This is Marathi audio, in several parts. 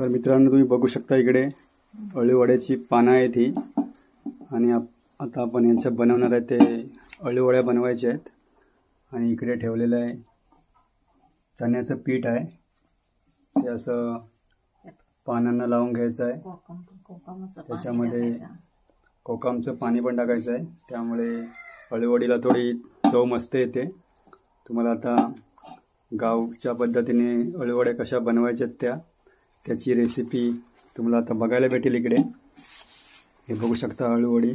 तर मित्रांनो तुम्ही बघू शकता इकडे अळीवड्याची पानं आहेत ही आणि आता आपण यांच्या बनवणार आहे ते अळीवड्या बनवायचे आहेत। आणि इकडे ठेवलेलं आहे चण्याचं पीठ आहे ते असं पानांना लावून घ्यायचं आहे। त्याच्यामध्ये कोकमचं पाणी पण टाकायचं आहे त्यामुळे अळीवडीला थोडी चव मस्त येते। तुम्हाला आता गावच्या पद्धतीने अळीवड्या कशा बनवायच्या त्याची रेसिपी तुम्हाला आता बघायला भेटेल। इकडे हे बघू शकता अळीवडी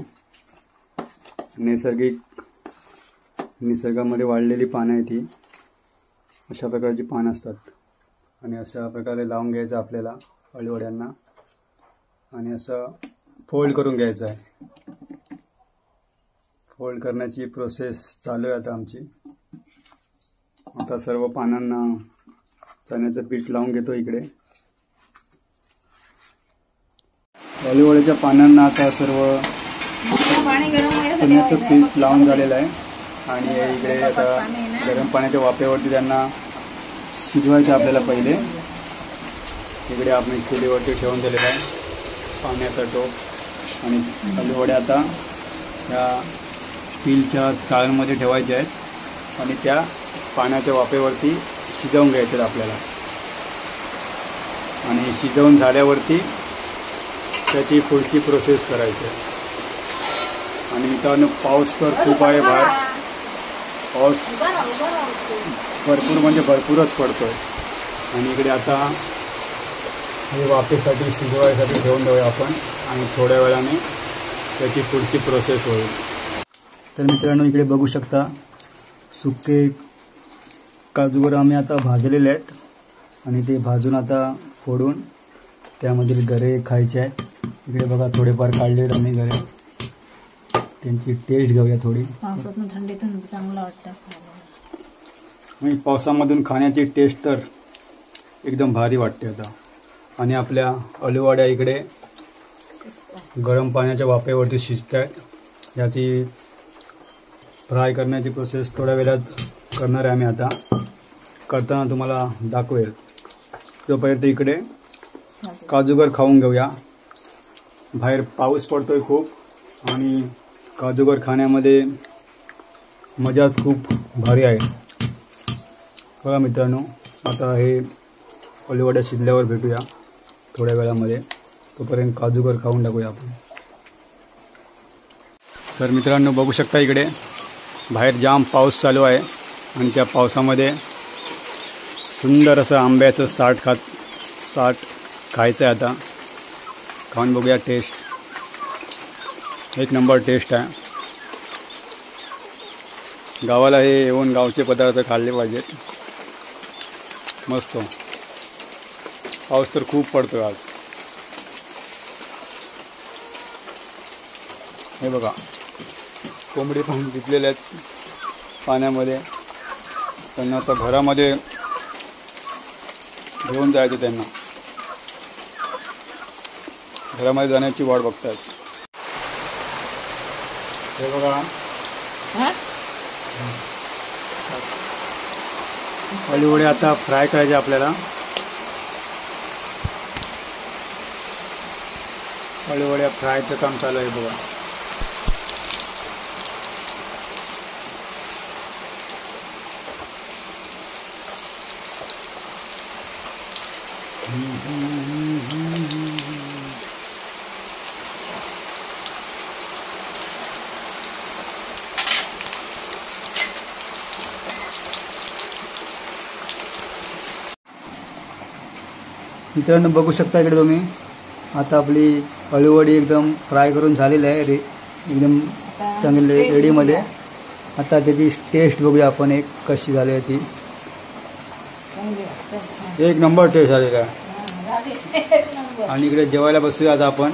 निसर्गामध्ये वाढलेली पानं आहेत ही अशा प्रकारची पानं असतात आणि अशा प्रकारे लावून घ्यायचं आपल्याला अळीवड्यांना आणि असं फोल्ड करून घ्यायचं आहे। फोल्ड करण्याची प्रोसेस चालू आहे आता आमची। आता सर्व पानांना चण्याचं पीठ लावून घेतो इकडे। अळीवड्याच्या पानांना आता सर्व चण्याचं पीठ लावून झालेलं आहे आणि इकडे आता गरम पाण्याच्या वाफेवरती त्यांना शिजवायचं आपल्याला। पहिले इकडे आपण चुलीवरती ठेवून दिलेला आहे पाण्याचा टोप आणि अळीवड्या आता त्या स्टीलच्या चाळणीमध्ये ठेवायच्या आहेत आणि त्या पाण्याच्या वाफेवरती शिजवून घ्यायचं आपल्याला। आणि शिजवून झाल्यावरती त्याची पुढची प्रोसेस करायची आहे। आणि मित्रांनो पाऊस तर खूप आहे बाहेर, पाऊस भरपूर म्हणजे भरपूरच पडतोय आणि इकडे आता हे वाफेसाठी शिजवायसाठी ठेवून देऊया आपण आणि थोड्या वेळाने त्याची पुढची प्रोसेस होईल। तर मित्रांनो इकडे बघू शकता सुके काजूवर आम्ही आता भाजलेले आहेत आणि ते भाजून आता फोडून त्यामधील गरे खायचे आहेत। इकडे बघा थोडेफार काढलेत आम्ही गरे, त्यांची टेस्ट घेऊया थोडी। पावसातून थंडीतून चांगलं वाटतं आणि पावसामधून खाण्याची टेस्ट तर एकदम भारी वाटते आता। आणि आपल्या अळीवड्या इकडे गरम पाण्याच्या वाफेवरती शिजत आहेत। याची फ्राय करण्याची प्रोसेस थोड्या वेळात करणार आहे आम्ही। आता करताना तुम्हाला दाखवेल। तोपर्यंत इकडे काजूगर खाऊन घेऊया। बाहेर पाऊस पडतोय खूप आणि काजूगर खाण्यामध्ये मजाच खूप भारी आहे। बघा मित्रांनो आता हे अळीवड्या शिजल्यावर भेटूया थोड्या वेळामध्ये, तोपर्यंत काजूगर खाऊन टाकूया आपण। तर मित्रांनो बघू शकता इकडे बाहेर जाम पाऊस चालू आहे आणि त्या पावसामध्ये सुंदर असं आंब्याचं साठ खायचं आहे। आता खाऊन बघूया, टेस्ट एक नंबर टेस्ट आहे। गावाला हे येऊन गावचे पदार्थ खाल्ले पाहिजेत, मस्त। पाऊस तर खूप पडतोय आज। हे बघा कोंबडी पण तिथलेले आहेत पाण्यामध्ये, त्यांना आता घरामध्ये घेऊन जायचं, त्यांना घरामध्ये जाण्याची वाट बघतायत। हे बघा अळीवड्या आता फ्राय करायचे आपल्याला। अळीवड्या फ्रायचं काम चालू आहे बघा। मित्रांनो बघू शकता इकडे तुम्ही आता आपली अळीवडी एकदम फ्राय करून झालेली आहे, एकदम चांगली रेडीमध्ये। आता त्याची टेस्ट बघूया आपण एक कशी झाली आहे ती। एक नंबर टेस्ट झालेला आहे। आणि इकडे जेवायला बसूया आता आपण।